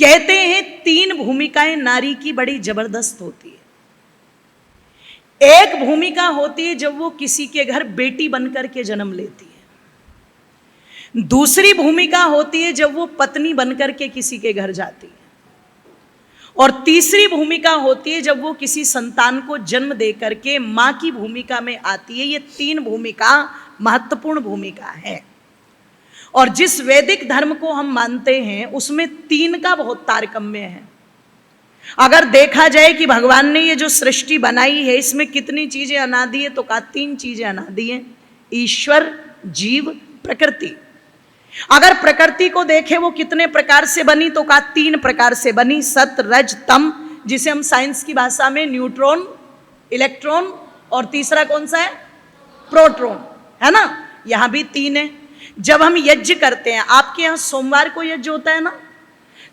कहते हैं 3 भूमिकाएं नारी की बड़ी जबरदस्त होती है। एक भूमिका होती है जब वो किसी के घर बेटी बनकर के जन्म लेती है। दूसरी भूमिका होती है जब वो पत्नी बनकर के किसी के घर जाती है। और तीसरी भूमिका होती है जब वो किसी संतान को जन्म दे करके मां की भूमिका में आती है। ये 3 भूमिका महत्वपूर्ण भूमिका है। और जिस वैदिक धर्म को हम मानते हैं उसमें 3 का बहुत तारतम्य है। अगर देखा जाए कि भगवान ने ये जो सृष्टि बनाई है इसमें कितनी चीजें अनादि है, तो कहा 3 चीजें अनादि हैं, ईश्वर, जीव, प्रकृति। अगर प्रकृति को देखें वो कितने प्रकार से बनी, तो कहा 3 प्रकार से बनी, सत, रज, तम, जिसे हम साइंस की भाषा में न्यूट्रॉन, इलेक्ट्रॉन और तीसरा कौन सा है, प्रोटॉन, है ना। यहां भी 3 है। जब हम यज्ञ करते हैं, आपके यहां सोमवार को यज्ञ होता है ना,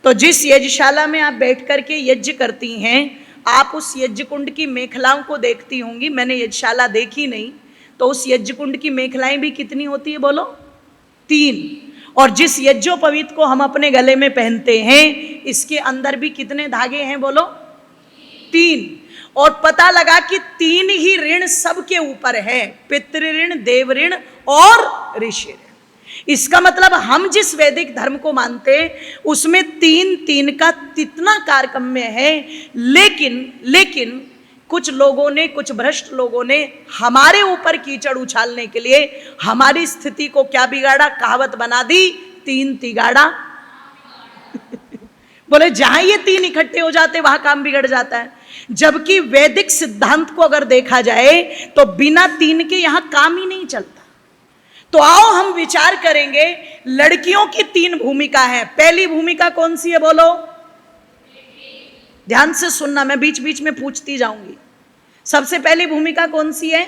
तो जिस यज्ञशाला में आप बैठ करके यज्ञ करती हैं, आप उस यज्ञ कुंड की मेखलाओं को देखती होंगी। मैंने यज्ञशाला देखी नहीं, तो उस यज्ञ कुंड की मेखलाएं भी कितनी होती है बोलो, 3। और जिस यज्ञोपवीत को हम अपने गले में पहनते हैं, इसके अंदर भी कितने धागे हैं बोलो, 3। और पता लगा कि 3 ही ऋण सबके ऊपर है, पितृ ऋण, देव ऋण और ऋषि ऋण। इसका मतलब हम जिस वैदिक धर्म को मानते हैं उसमें 3 का कितना तारतम्य है। लेकिन कुछ लोगों ने, कुछ भ्रष्ट लोगों ने हमारे ऊपर कीचड़ उछालने के लिए हमारी स्थिति को क्या बिगाड़ा, कहावत बना दी, 3 तिगाड़ा बोले जहां ये 3 इकट्ठे हो जाते वहां काम बिगड़ जाता है। जबकि वैदिक सिद्धांत को अगर देखा जाए तो बिना 3 के यहां काम ही नहीं चलता। तो आओ हम विचार करेंगे। लड़कियों की 3 भूमिका है। पहली भूमिका कौन सी है बोलो, ध्यान से सुनना, मैं बीच बीच में पूछती जाऊंगी। सबसे पहली भूमिका कौन सी है,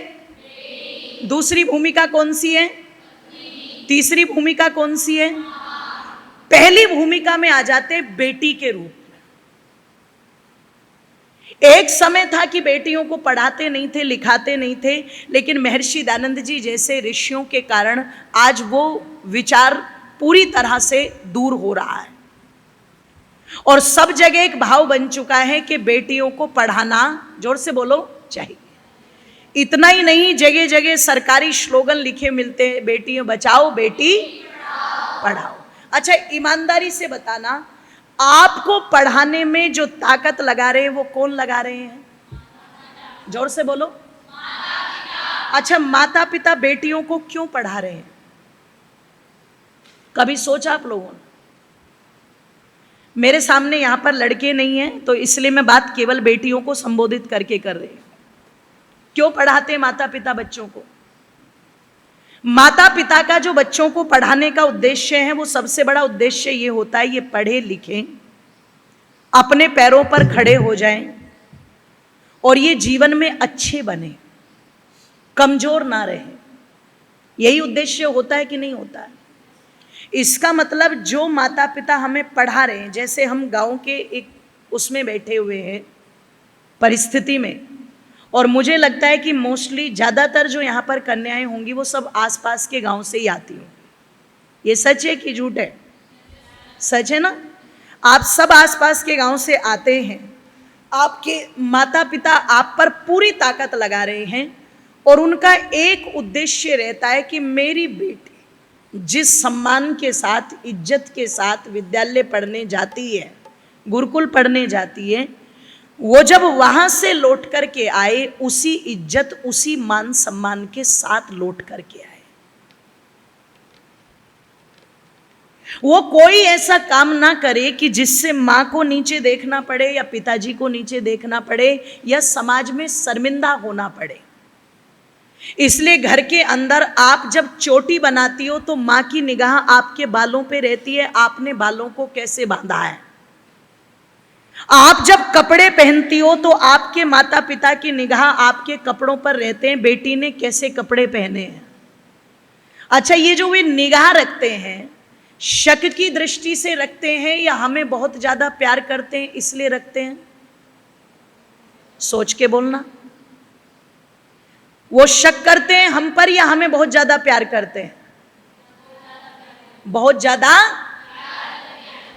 दूसरी भूमिका कौन सी है, तीसरी भूमिका कौन सी है। पहली भूमिका में आ जाते बेटी के रूप में। एक समय था कि बेटियों को पढ़ाते नहीं थे, लिखाते नहीं थे, लेकिन महर्षि दयानंद जी जैसे ऋषियों के कारण आज वो विचार पूरी तरह से दूर हो रहा है। और सब जगह एक भाव बन चुका है कि बेटियों को पढ़ाना, जोर से बोलो, चाहिए। इतना ही नहीं, जगह जगह सरकारी स्लोगन लिखे मिलते हैं, बेटियां बचाओ, बेटी पढ़ाओ। अच्छा, ईमानदारी से बताना, आपको पढ़ाने में जो ताकत लगा रहे हैं वो कौन लगा रहे हैं, जोर से बोलो। अच्छा, माता पिता बेटियों को क्यों पढ़ा रहे हैं, कभी सोचा आप लोगों ने? मेरे सामने यहां पर लड़के नहीं हैं, तो इसलिए मैं बात केवल बेटियों को संबोधित करके कर रही हूं। क्यों पढ़ाते हैं माता पिता बच्चों को? माता पिता का जो बच्चों को पढ़ाने का उद्देश्य है, वो सबसे बड़ा उद्देश्य ये होता है, ये पढ़े लिखें, अपने पैरों पर खड़े हो जाएं और ये जीवन में अच्छे बने, कमजोर ना रहे। यही उद्देश्य होता है कि नहीं होता है? इसका मतलब जो माता पिता हमें पढ़ा रहे हैं, जैसे हम गांव के एक उसमें बैठे हुए हैं परिस्थिति में, और मुझे लगता है कि मोस्टली ज़्यादातर जो यहाँ पर कन्याएं होंगी वो सब आसपास के गांव से ही आती होंगी। ये सच है कि झूठ है? सच है ना? आप सब आसपास के गांव से आते हैं, आपके माता पिता आप पर पूरी ताकत लगा रहे हैं और उनका एक उद्देश्य रहता है कि मेरी बेटी जिस सम्मान के साथ, इज्जत के साथ विद्यालय पढ़ने जाती है, गुरुकुल पढ़ने जाती है, वो जब वहां से लौट करके आए उसी इज्जत, उसी मान सम्मान के साथ लौट करके आए। वो कोई ऐसा काम ना करे कि जिससे मां को नीचे देखना पड़े या पिताजी को नीचे देखना पड़े या समाज में शर्मिंदा होना पड़े। इसलिए घर के अंदर आप जब चोटी बनाती हो तो मां की निगाह आपके बालों पे रहती है, आपने बालों को कैसे बांधा है। आप जब कपड़े पहनती हो तो आपके माता पिता की निगाह आपके कपड़ों पर रहते हैं, बेटी ने कैसे कपड़े पहने हैं। अच्छा, ये जो वे निगाह रखते हैं, शक की दृष्टि से रखते हैं या हमें बहुत ज्यादा प्यार करते हैं इसलिए रखते हैं? सोच के बोलना। वो शक करते हैं हम पर या हमें बहुत ज्यादा प्यार करते हैं? बहुत ज्यादा।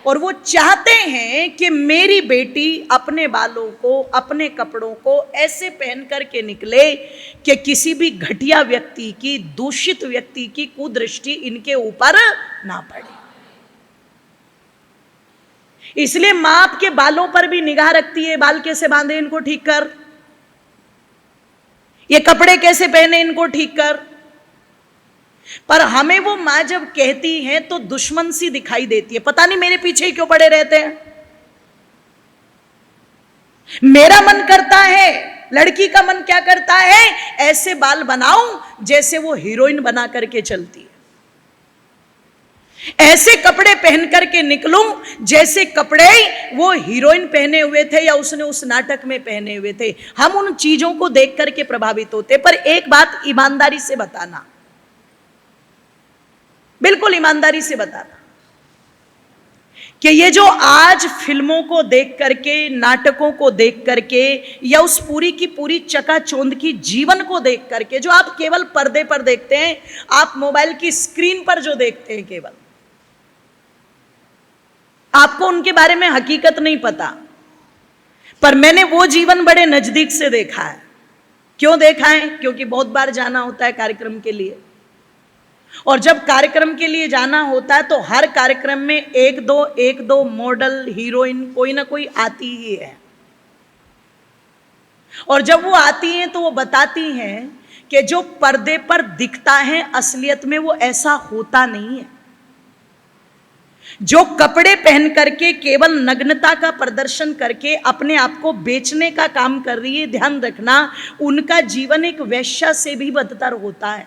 और वो चाहते हैं कि मेरी बेटी अपने बालों को, अपने कपड़ों को ऐसे पहन करके निकले कि किसी भी घटिया व्यक्ति की, दूषित व्यक्ति की कुदृष्टि इनके ऊपर ना पड़े। इसलिए मां आपके बालों पर भी निगाह रखती है, बाल कैसे बांधे इनको ठीक कर, ये कपड़े कैसे पहने इनको ठीक कर। पर हमें वो मां जब कहती है तो दुश्मन सी दिखाई देती है, पता नहीं मेरे पीछे ही क्यों पड़े रहते हैं। मेरा मन करता है, लड़की का मन क्या करता है, ऐसे बाल बनाऊं जैसे वो हीरोइन बना करके चलती है, ऐसे कपड़े पहन करके निकलूं जैसे कपड़े वो हीरोइन पहने हुए थे या उसने उस नाटक में पहने हुए थे। हम उन चीजों को देख करके प्रभावित होते। पर एक बात ईमानदारी से बताना, बिल्कुल ईमानदारी से बताना, कि ये जो आज फिल्मों को देख करके, नाटकों को देख करके, या उस पूरी की पूरी चकाचौंध की जीवन को देख करके जो आप केवल पर्दे पर देखते हैं, आप मोबाइल की स्क्रीन पर जो देखते हैं, केवल आपको उनके बारे में हकीकत नहीं पता। पर मैंने वो जीवन बड़े नजदीक से देखा है। क्यों देखा है? क्योंकि बहुत बार जाना होता है कार्यक्रम के लिए, और जब कार्यक्रम के लिए जाना होता है तो हर कार्यक्रम में एक दो मॉडल, हीरोइन कोई ना कोई आती ही है। और जब वो आती हैं तो वो बताती हैं कि जो पर्दे पर दिखता है असलियत में वो ऐसा होता नहीं है। जो कपड़े पहन करके केवल नग्नता का प्रदर्शन करके अपने आप को बेचने का काम कर रही है, ध्यान रखना, उनका जीवन एक वेश्या से भी बदतर होता है।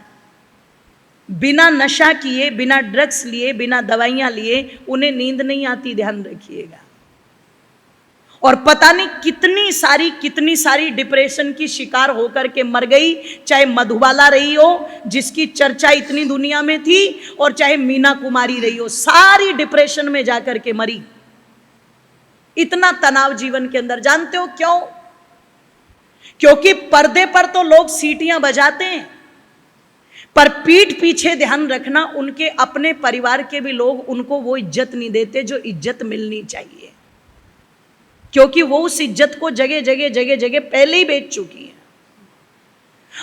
बिना नशा किए, बिना ड्रग्स लिए, बिना दवाइयां लिए उन्हें नींद नहीं आती, ध्यान रखिएगा। और पता नहीं कितनी सारी डिप्रेशन की शिकार होकर के मर गई, चाहे मधुबाला रही हो जिसकी चर्चा इतनी दुनिया में थी, और चाहे मीना कुमारी रही हो, सारी डिप्रेशन में जाकर के मरी। इतना तनाव जीवन के अंदर। जानते हो क्यों? क्योंकि पर्दे पर तो लोग सीटियां बजाते हैं, पर पीठ पीछे ध्यान रखना, उनके अपने परिवार के भी लोग उनको वो इज्जत नहीं देते जो इज्जत मिलनी चाहिए, क्योंकि वो उस इज्जत को जगह जगह पहले ही बेच चुकी है।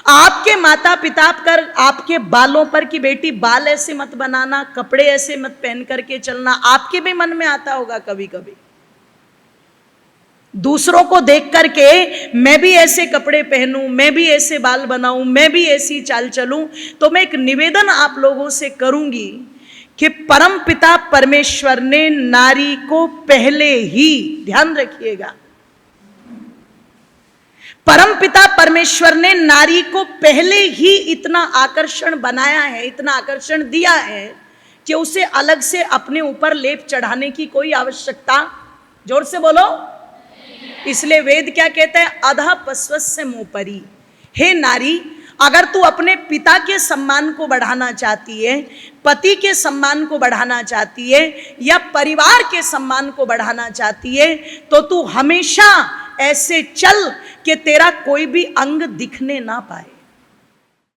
आपके माता पिता कर आपके बालों पर कि बेटी बाल ऐसे मत बनाना, कपड़े ऐसे मत पहन करके चलना, आपके भी मन में आता होगा कभी कभी। दूसरों को देख करके मैं भी ऐसे कपड़े पहनूं, मैं भी ऐसे बाल बनाऊं, मैं भी ऐसी चाल चलूं। तो मैं एक निवेदन आप लोगों से करूंगी कि परम पिता परमेश्वर ने नारी को पहले ही, ध्यान रखिएगा, परम पिता परमेश्वर ने नारी को पहले ही इतना आकर्षण बनाया है, इतना आकर्षण दिया है कि उसे अलग से अपने ऊपर लेप चढ़ाने की कोई आवश्यकता, जोर से बोलो। इसलिए वेद क्या कहता है? अधः पश्वस्य मोपरी। हे नारी, अगर तू अपने पिता के सम्मान को बढ़ाना चाहती है, पति के सम्मान को बढ़ाना चाहती है, या परिवार के सम्मान को बढ़ाना चाहती है, तो तू हमेशा ऐसे चल कि तेरा कोई भी अंग दिखने ना पाए।